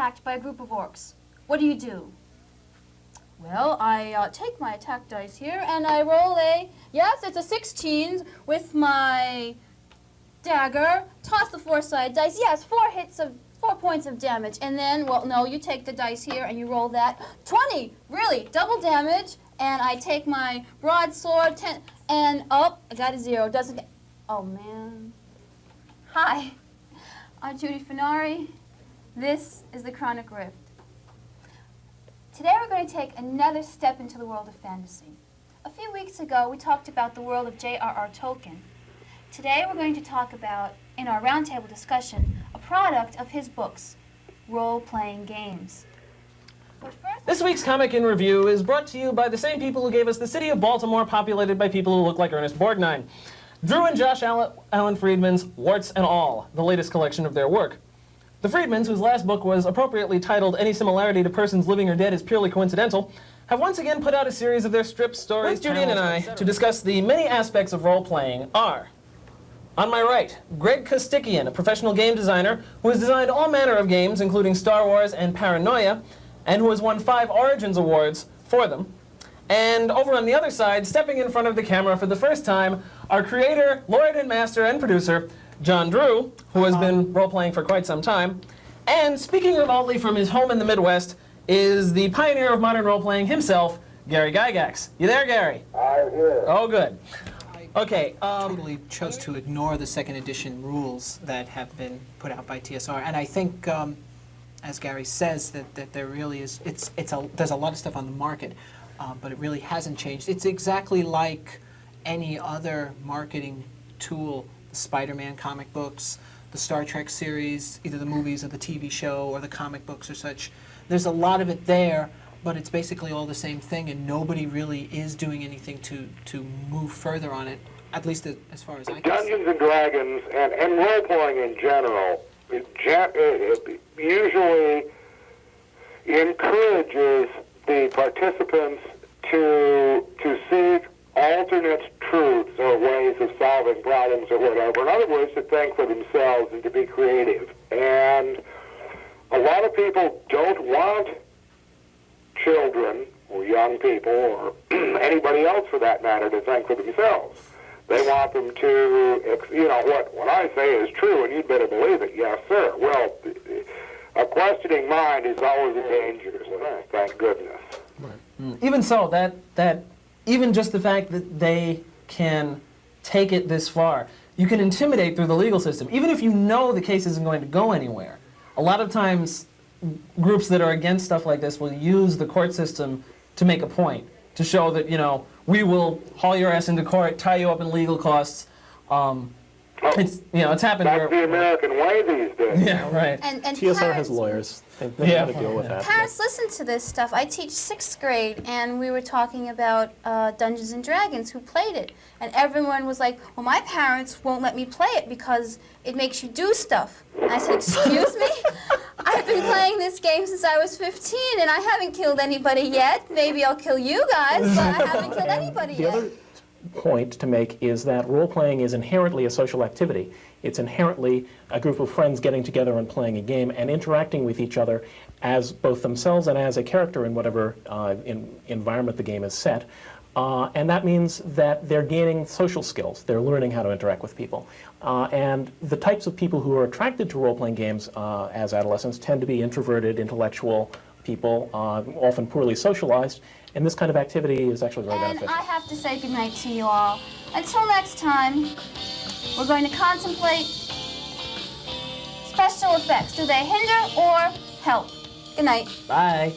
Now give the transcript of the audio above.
attacked by a group of orcs. What do? Well, I take my attack dice here, and I roll yes, it's a 16 with my dagger, toss the 4-sided dice. Yes, 4 points of damage. And then, well, no, you take the dice here, and you roll that. 20, really, double damage. And I take my broadsword, 10, and, oh, I got a 0. Doesn't get, oh, man. Hi, I'm Judy Fenari. This is the Chronic Rift. Today we're going to take another step into the world of fantasy. A few weeks ago, we talked about the world of J.R.R. Tolkien. Today we're going to talk about, in our roundtable discussion, a product of his books, role-playing games. But first, This week's Comic in Review is brought to you by the same people who gave us the city of Baltimore populated by people who look like Ernest Borgnine. Drew and Josh Allen Friedman's Warts and All, the latest collection of their work. The Friedmans, whose last book was appropriately titled Any Similarity to Persons Living or Dead is Purely Coincidental, have once again put out a series of their strip stories. With Judy and I, to discuss the many aspects of role-playing are, on my right, Greg Kostikian, a professional game designer who has designed all manner of games, including Star Wars and Paranoia, and who has won 5 Origins Awards for them. And over on the other side, stepping in front of the camera for the first time, our creator, Lord and Master and producer, John Drew, who has been role-playing for quite some time. And speaking remotely from his home in the Midwest is the pioneer of modern role-playing himself, Gary Gygax. You there, Gary? I'm here. Oh, good. Okay. Totally chose to ignore the second edition rules that have been put out by TSR, and I think, as Gary says, that there really is. There's a lot of stuff on the market, but it really hasn't changed. It's exactly like any other marketing tool. The Spider-Man comic books, the Star Trek series, either the movies or the TV show or the comic books or such. There's a lot of it there, but it's basically all the same thing, and nobody really is doing anything to move further on it, at least as far as I can see. Dungeons and Dragons and role-playing in general, it usually encourages the participants to seek alternate truths or ways of solving problems or whatever. In other words, to think for themselves and to be creative. And a lot of people don't want children or young people or anybody else for that matter to think for themselves. They want them to, you know, what I say is true and you'd better believe it. Yes, sir. Well, a questioning mind is always a dangerous thing, thank goodness. Right. Even so, that even just the fact that they can take it this far, you can intimidate through the legal system. Even if you know the case isn't going to go anywhere, a lot of times groups that are against stuff like this will use the court system to make a point, to show that, you know, we will haul your ass into court, tie you up in legal costs. It's, you know, it's happened. That's the American way these days. Yeah, right. And TSR parents, has lawyers. They know how to deal with that. Parents listen to this stuff. I teach 6th grade, and we were talking about Dungeons and Dragons, who played it. And everyone was like, well, my parents won't let me play it because it makes you do stuff. And I said, excuse me? I've been playing this game since I was 15, and I haven't killed anybody yet. Maybe I'll kill you guys, but I haven't killed anybody yet. The other point to make is that role-playing is inherently a social activity. It's inherently a group of friends getting together and playing a game and interacting with each other as both themselves and as a character in whatever environment the game is set. And that means that they're gaining social skills. They're learning how to interact with people. And the types of people who are attracted to role-playing games as adolescents tend to be introverted, intellectual people, often poorly socialized. And this kind of activity is actually very beneficial. And I have to say goodnight to you all. Until next time, we're going to contemplate special effects. Do they hinder or help? Good night. Bye.